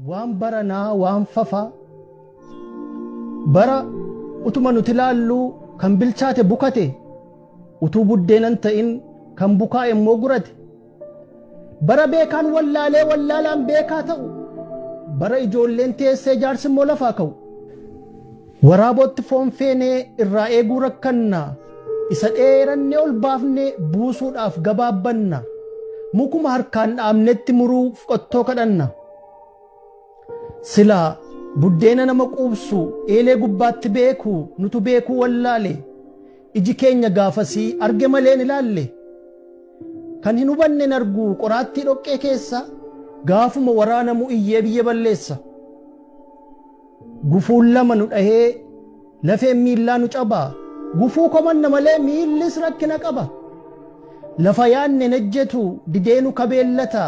waan baranaa waan fafa bara utuma nuti laallu kan bilchaate bukate utuu buddeenan ta'in kan bukaa immoo gurate bara beekaan wallaalaan beekaa ta'u bara ijoolleen teessee jaarsi immoo lafaa ka'u waraabotti foon feenee irraa eeguu rakkanna isa dheerannee ol baafnee buusuudhaaf gabaabbanna mukuma harkaan dhaabnetti muruuf qottoo kadhanna sila buddeena nama quubsu eelee gubbaatti beeku nutu beeku wallaale iji keenya gaafasii arge maleen ilaalle kan hin hubannen argu qoraattii dhoqqee keessa gaafuma waraanamu iyyee biyya balleessa gufuun lama nu dhahee lafeen miillaa nu cabaa gufuu komanna malee miillis rakkina qaba lafa yaanne nejjetu dideenu kabeellata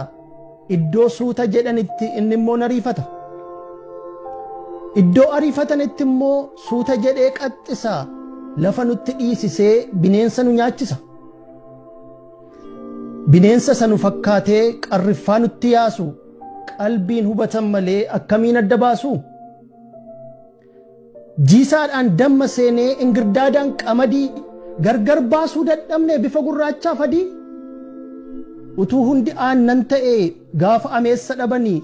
iddoo suuta jedhanitti inni immoo nariifata iddoo ariifatanitti immoo suuta jedhee qaxxisa lafa nutti dhiisisee bineensa nu nyaachisa bineensa sanu fakkaatee qarriffaa nutti yaasu qalbiin hubatan malee akkamiin adda baasu jiisaadhaan damma seenee ingirdaadhaan qamadii gargar baasuu dadhabne bifa gurraachaa fadii utuu hundi aannan ta'e gaafa ameessa dhabanii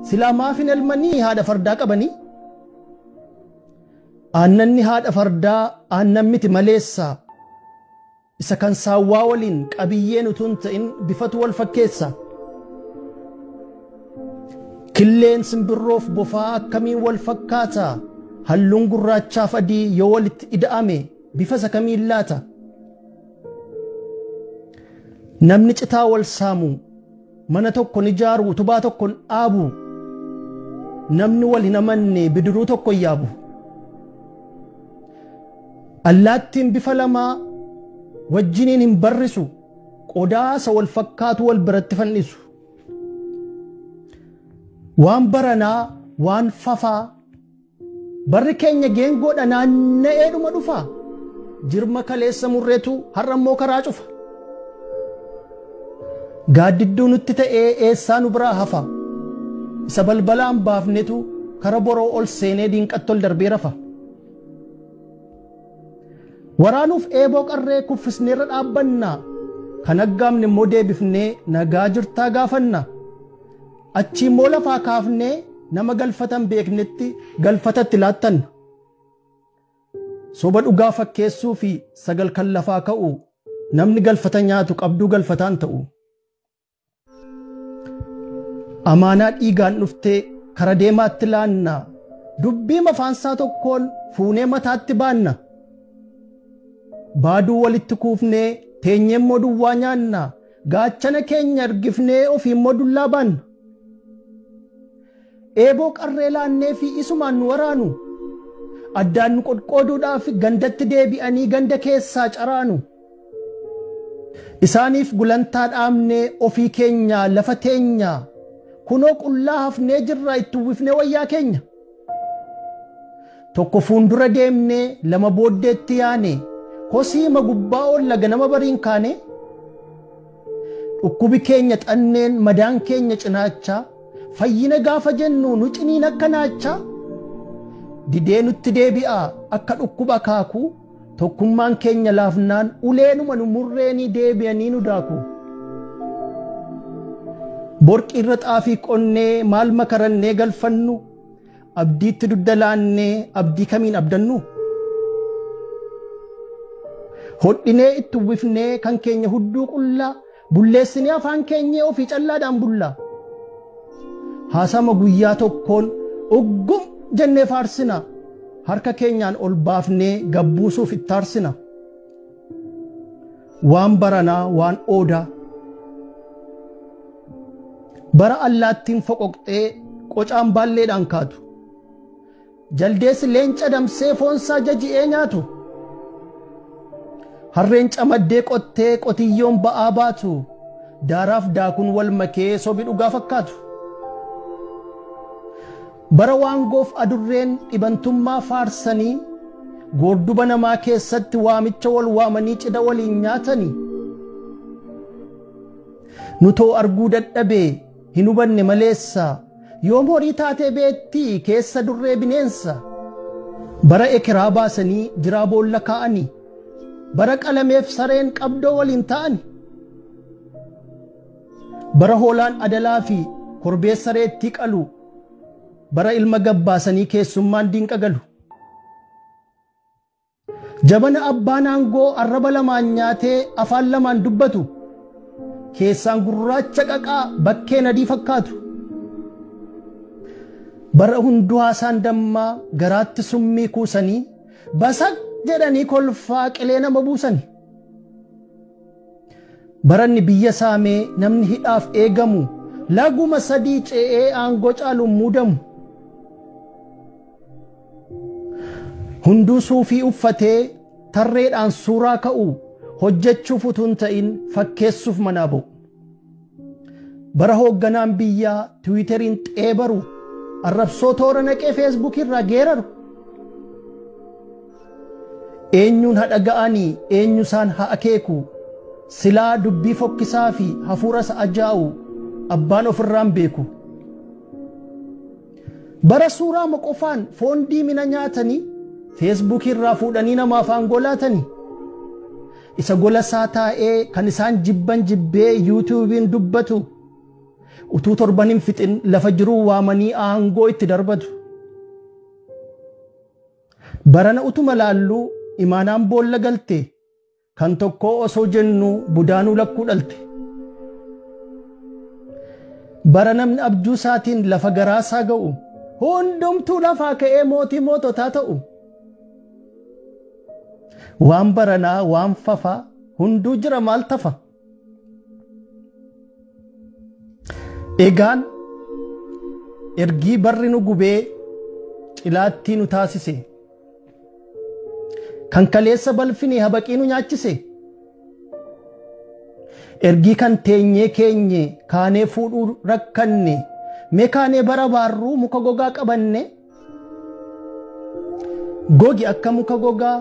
silaa maafin elmanii haadha fardaa qabanii aannanni haadha fardaa aannan miti maleessa isa kan saawwaa waliin qabiyyeen utuun ta'in bifatu wal fakkeessa killeen simbirroof bofaa akkamiin wal fakkaata halluun gurraachaaf adii yoo walitti ida'ame bifa isa kamiin laata namni citaa wal saamu mana tokkon ijaaru utubaa tokkon dhaabu namni wal hin amanne bidiruu tokko yaabu allaattiin bifa lamaa wajjiniin hin barrisu qodaasa wal fakkaatu wal biratti fannisu waan baranaa waan fafaa barri keenya geengoodha naanna'eedhuma dhufa jirma kaleessa murreetu har'ammoo karaa cufa gaaddidduu nutti ta'ee eessaa nu biraa hafa isa balbalaan baafnetu kara boroo ol seenee diinqattol darbee rafa waraanuuf eeboo qarree kuffisneerra dhaabbanna kan aggaamne immoo deebifnee nagaa jirtaa gaafanna achii immoo lafaa kaafnee nama galfatan beeknetti galfatatti laattan soba dhugaa fakkeessuu fi sagal kan lafaa ka'u namni galfata nyaatu qabduu galfataan ta'u amaanaa dhiigaan dhuftee kara deemaatti laanna dubbii mafaansaa tokkoon fuunee mataatti baanna baaduu walitti kuufnee teenyee immoo duwwaa nyaanna gaachana keenya argifnee ofii immoo dullaa baanna eeboo qarree laannee fi isumaan nu waraanu addaan nu qodqooduudhaaf gandatti deebi'anii ganda keessaa caraanu isaaniif gulantaa dhaamnee ofii keenya lafa teenya kunoo qullaa hafnee jirraa itti uwwifnee wayyaa keenya tokko fuundura deemnee lama booddeetti yaane kosiima gubbaa olla ganama bariin kaane dhukkubi keenya xanneen madaan keenya cinaacha fayyina gaafa jennu nu ciniin akka naacha didee nutti deebi'a akka dhukkuba kaaku tokkummaan keenya laafnaan uleenuma nu murreenii deebi'anii nu daaku borqi irra xaafii qonnee maal makarannee galfannu abdiitti duddalaannee abdii kamiin abdannu hodhinee itti uwwifnee kan keenya hudduu qullaa bulleessinee afaan keenya ofii callaadhaan bullaa haasama guyyaa tokkoon uggum jennee faarsina harka keenyaan ol baafnee gabbuusuuf ittaarsina waan baranaa waan oodaa bara allaattiin foqoqxee qocaan baalleedhaan kaatu jaldeessi leenca damsee foonsaa jaji'ee nyaatu harreen camaddee qottee qotiyyoon ba'aa baatu daaraaf daakuun wal makee sobi dhugaa fakkaatu bara waangoof adurreen dhibantummaa faarsanii goorduba namaa keessatti waamicha wal waamanii cidha waliin nyaatanii nutoo arguu dadhabee hin hubanne maleessa yoom horii taatee beettii keessa durree bineensa bara ekeraa baasanii jiraa boolla kaa'anii bara qalameef sareen qabdoo waliin ta'ani bara hoolaan adalaa fi korbeessa reettii qalu bara ilma gabbaasanii keessummaan diinqa galu jabana abbaan aangoo arraba lamaan nyaatee afaan lamaan dubbatu keessaan gurraacha qaqaa bakkeen adii fakkaatu bara hunduu haasaan dammaa garaatti summii kuusanii basaq jedhanii kolfaa qilee nama buusani baranni biyya saamee namni hidhaaf eegamu laguma sadii ce'ee aangoo caaluun muudamu hunduu suufii uffatee tarreedhaan suuraa ka'u hojjechuuf utuu hin ta'in fakkeessuuf manaa ba'u bara hoogganaan biyyaa tiwiiteriin xeebaru arrabsoo toora naqee feesbuuk irraa geeraru eenyuun haa dhaga'anii eenyu isaan haa akeeku silaa dubbii fokkisaa fi hafuura isa ajaa'u abbaan ofirraan beeku bara suuraa qofaan foon diimina nyaatanii feesbuuk irraa fuudhanii namaaf aangoo laatanii isa gola isaa taa'ee kan isaan jibban jibbee yuutuubiin dubbatu utuu torban hin fixin lafa jiruu waamanii aangoo itti darbatu barana utuma laalluu imaanaan boolla galte kan tokko osoo jennu budaanuu lakkuu dhalte bara namni abjuu isaatiin lafa garaasaa ga'u hundumtuu lafaa ka'ee mootii moototaa ta'u waan baranaa waan fafaa hunduu jira maal tafa egaan ergii barri nu gubee cilaattii nu taasise kan kaleessa balfinii habaqii nu nyaachise ergii kan teenyee keenye kaanee fuudhuu rakkanne mee kaanee bara baarruu muka gogaa qabanne gogi akka muka gogaa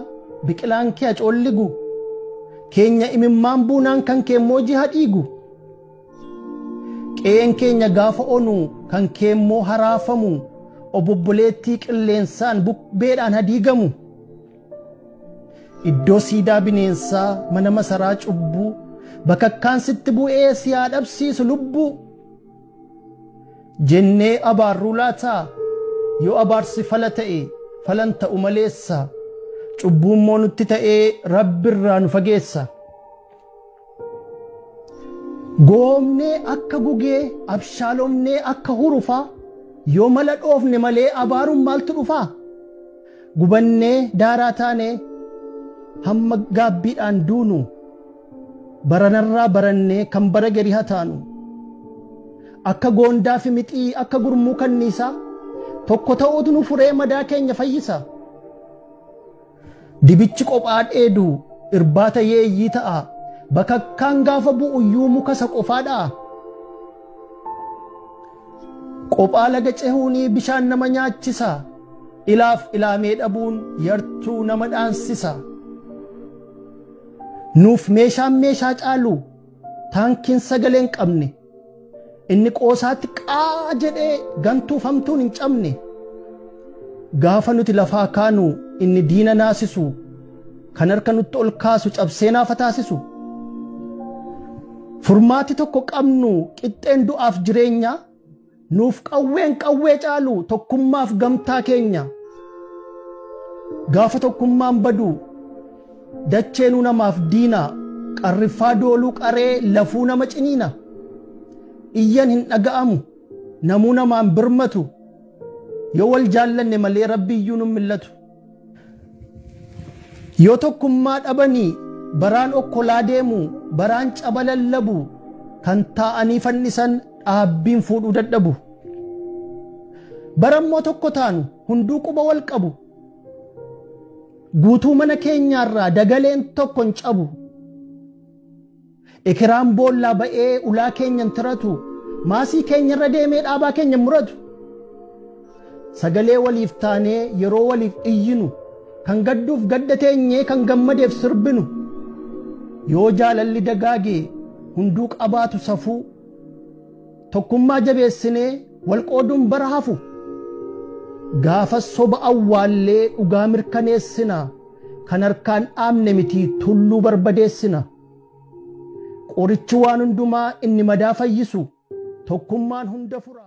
biqilaan kee acoolligu keenya imimmaan buunaan kan keemmoo jiha dhiigu qe'een keenya gaafa onu kan keemmoo haraafamu obobboleettii qilleensaan bubbeedhaan hadiigamu iddoo siidaa bineensaa mana masaraa cubbuu bakakkaan sitti bu'ee siyaa dhabsiisu lubbuu jennee abaarruu laataa yoo abaarsi fala ta'e falan ta'u maleessa cubbuun moo nutti ta'ee rabbirraa nu fageessa goomnee akka gugee abshaalomnee akka hurufaa yoo mala dhoofne malee abaaruun maaltu dhufaa gubannee daaraa taanee hamma gaabbiidhaan duunu baranarraa barannee kan bara gari hataanu akka goondaa fi mixii akka gurmuu kanniisaa tokko ta'uutu nu furee madaa keenya fayyisa dibichi qophaa dheedu irbaata yeeyyii ta'a bakakkaan gaafa bu'uyyuu muka isa qofaadhaa qophaa laga cehuunii bishaan nama nyaachisa ilaaf ilaamee dhabuun yartuu nama dhaansisa nuuf meeshaan meeshaa caalu taankiin sagaleen qabne inni qoosaatti qaa jedhee gantuufamtuun hin cabne gaafa nuti lafaa kaanu inni diina naasisu kan harka nutti ol kaasu cabsee naafa taasisu furmaati tokko qabnu qixxeen du'aaf jireenya nuuf qawween qawwee caalu tokkummaaf gamtaa keenya gaafa tokkummaan badu dacheenuu namaaf diina qarriffaa dooluu qaree lafuu nama ciniina iyyan hin dhaga'amu namuu namaan birmatu yoo wal jaallanne malee rabbiyyuu nu millatu yoo tokkummaa dhabanii baraan okkolaa deemu baraan cabalallabu kan taa'anii fannisan dhaabbiin fuudhuu dadhabu barammoo tokko taanu hunduu quba wal qabu guutuu mana keenyaarraa dagaleen tokko hin cabu ekiraan boollaa ba'ee ulaa keenyan tiratu maasii keenyarra deemee dhaabaa keenya muratu sagalee waliif taanee yeroo waliif iyyinu kan gadduuf gadda teenyee kan gammadeef sirbinu yoo jaalalli dagaagee hunduu qabaatu safuu tokkummaa jabeessinee walqooduun bara hafu gaafas soba awwaallee dhugaa mirkaneessina kan harkaan dhaamne miti tulluu barbadeessina qorichi waan hundumaa inni madaa fayyisu tokkummaan hunda fura